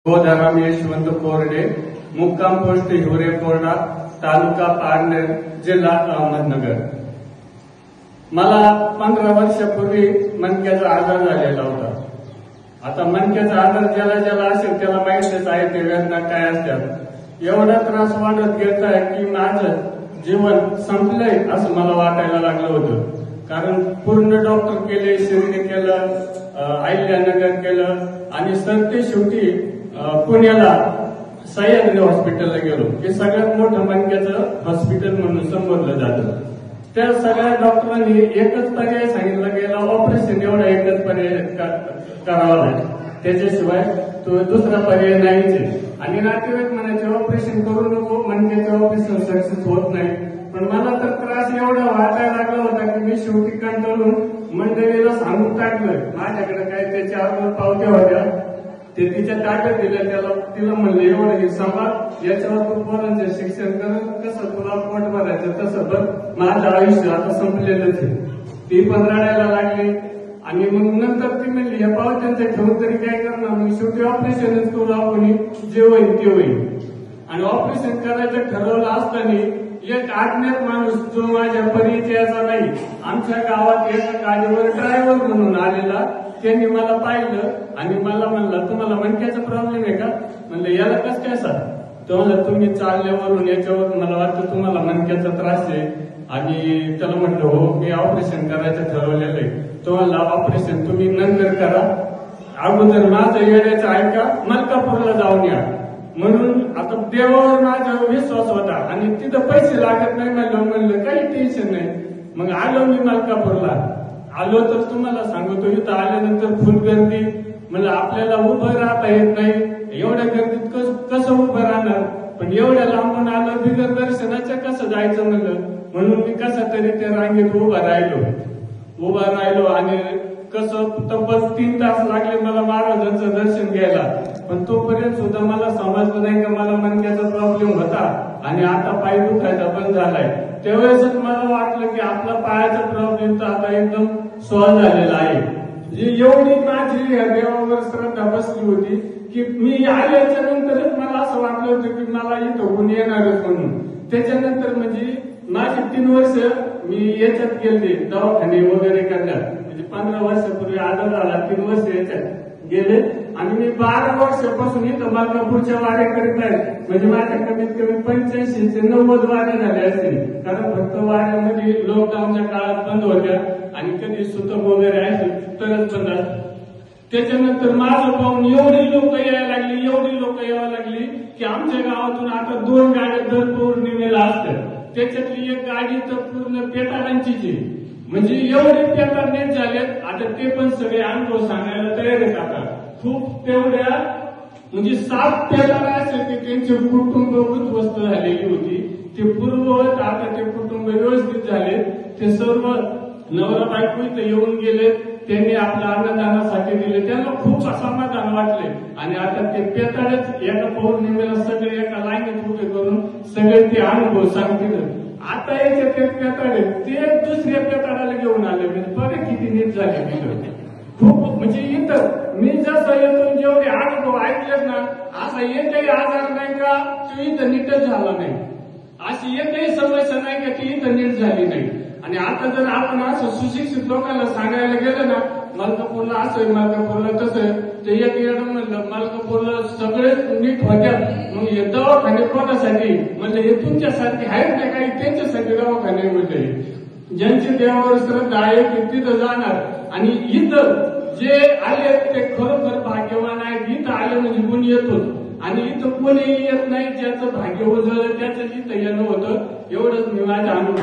गोदाराम यशवंत कोरडे, मुक्काम पोस्ट हिवरेपोर्डा, तालुका पारनेर, जिल्हा अहमदनगर। मला 15 वर्षापूर्वी मणक्याचा आजार झालेला होता। आता मणक्याचा आजार ज्याला ज्याला असेल त्याला माहितीच आहे ते वेदना काय असतात। एवढा त्रास वाढत गेला की माझं जीवन संपलंय असं मला वाटायला लागलं होतं। कारण पूर्ण डॉक्टर केले, शिर्डी केलं, अहिल्यानगर केलं आणि सरते शेवटी पुण्याला सह्याद्री हॉस्पिटलला गेलो। हे सगळ्यात मोठं मणक्याचं हॉस्पिटल म्हणून संबोधलं जातं। त्या सगळ्या डॉक्टरांनी एकच पर्याय सांगितला गेला, ऑपरेशन एवढा एकच पर्याय करावा लागेल, त्याच्याशिवाय तो दुसरा पर्याय नाहीच। आणि नातेवाईक म्हणायचे ऑपरेशन करू नको, मणक्याचं ऑपरेशन सक्सेस होत नाही। पण मला तर त्रास एवढा वाटायला लागला होता की मी शेवटी कंटाळून मंडळीला सांगून टाकलं। माझ्याकडे काय त्याच्या अगोदर पावत्या होत्या, ते तिच्या ताब्यात दिल्या। तिला म्हणलं एवढं हे सांभाळ, याच्यावर तू पोरांचं शिक्षण कर, कसं तुला पोट भरायचं तसं बघ, माझं आयुष्य आता संपलेलंच आहे। ती पण रडायला लागली आणि मग नंतर ती म्हणली या पावत्यांचं ठेवून तरी काय करणार, मग शेवटी ऑपरेशनच करू आपण, जे होईल ते होईल। आणि ऑपरेशन करायचं ठरवलं असताना एक अज्ञात माणूस जो माझ्या परिचयाचा नाही, आमच्या गावात एका गाडीवर ड्रायव्हर म्हणून आलेला, त्यांनी मला पाहिलं आणि मला म्हणलं तुम्हाला मणक्याचा प्रॉब्लेम आहे का? म्हणलं याला कसं काय सर? तो म्हणलं तुम्ही चालल्यावरून याच्यावर मला वाटतं तुम्हाला मणक्याचा त्रास आहे। आणि त्याला म्हटलं हो मी ऑपरेशन करायचं ठरवलेलं आहे। तो म्हणला ऑपरेशन तुम्ही नंतर करा, अगोदर माझं येण्याचं ऐका, मलकापूरला जाऊन या। म्हणून आता देवावर माझा विश्वास होता आणि तिथं पैसे लागत नाही म्हणलं काही टेन्शन नाही। मग आलो मी मलकापूरला, आलो तर तुम्हाला सांगतो इथं आल्यानंतर फुल गर्दी। म्हणलं आपल्याला उभं राहता येत नाही, एवढ्या गर्दीत कसं उभं राहणार, पण एवढ्या लांबून आलं बिगर दर्शनाच्या कसं जायचं म्हणलं। म्हणून मी कसा तरी त्या रांगेत उभा राहिलो आणि कसं तब्बल 3 तास लागले मला महाराजांचं दर्शन घ्यायला। पण तोपर्यंत सुद्धा मला समजलं नाही का मला मणक्याचा प्रॉब्लेम होता आणि आता पाय दुखायचा बंद झालाय। त्यावेळेसच मला वाटलं की आपला पायाचा प्रॉब्लेम तर आता एकदम सॉल्व्ह झालेला आहे। एवढी माझी या देवावर श्रद्धा बसली होती की मी आल्याच्या नंतरच मला असं वाटलं होतं की मला इथं कोणी येणारच म्हणून। त्याच्यानंतर म्हणजे माझी 3 वर्ष मी याच्यात गेले दवाखाने वगैरे करण्यात, म्हणजे 15 वर्षापूर्वी आजार झाला, 3 वर्ष याच्यात गेले आणि मी 12 वर्षापासून इथं मलकापूरच्या वाऱ्या करीत आहे। म्हणजे माझ्या कमीत कमी 85 ते 90 वाऱ्या झाल्या असतील, कारण फक्त वाऱ्यामध्ये लॉकडाऊनच्या काळात बंद होत्या आणि कधी सुतक वगैरे असेल तरच बंद असतात। त्याच्यानंतर माझं पाहून एवढी लोक यायला लागली की आमच्या गावातून आता 2 गाड्या दर पौर्णिमेला असतात, त्याच्यातली एक गाडी तर पूर्ण पेटाडांचीच आहे। म्हणजे एवढे पेटाड नेट झालेत, आता ते पण सगळे अनुभव सांगायला तयार आहेत। आता खूप तेवढ्या म्हणजे 7 पेटाड असेल की त्यांचे कुटुंब उद्ध्वस्त झालेली होती, ते पूर्ववत आता ते कुटुंब व्यवस्थित झाले। ते सर्व नवरा बायको इथं येऊन गेले, त्यांनी आपल्या अन्नदानासाठी दिले, त्यांना खूप समाधान वाटले। आणि आता ते पेटाडच एका पौर्णिमेला सगळे एका लाईनीत उभे करून सगळे ते अनुभव सांगतील। आता याचे ते पेटाडे ते दुसऱ्या पेटाडाला घेऊन आले, म्हणजे बरे किती नीट झाले तिथं। खूप म्हणजे इथं मी जसं येतो जेवढे अनुभव ऐकलेत ना, असा एकही आजार नाही का तो इथं नीटच झाला नाही, अशी एकही समस्या नाही का ती इथं नीट झाली नाही। आणि आता जर आपण असं सुशिक्षित लोकांना सांगायला गेलं ना, मलकापूरला असं मलकापूरला तसं, ते एक येणं म्हणलं मलकापूरला सगळे नीट होत्या, मग हे दवाखाने कोणासाठी म्हणलं, हे तुमच्यासारखे आहेत ना काही, त्यांच्यासाठी दवाखाने म्हणले। ज्यांची देवावर श्रद्धा आहे की तिथं जाणार, आणि इथं जे आले ते खरोखर भाग्यवान आहेत। इथं आले म्हणजे गुण येतो आणि इथं कोणी येत नाही, ज्याचं भाग्य उजळलं त्याचं इथं येणं होतं। एवढंच मी माझ्या अनुभव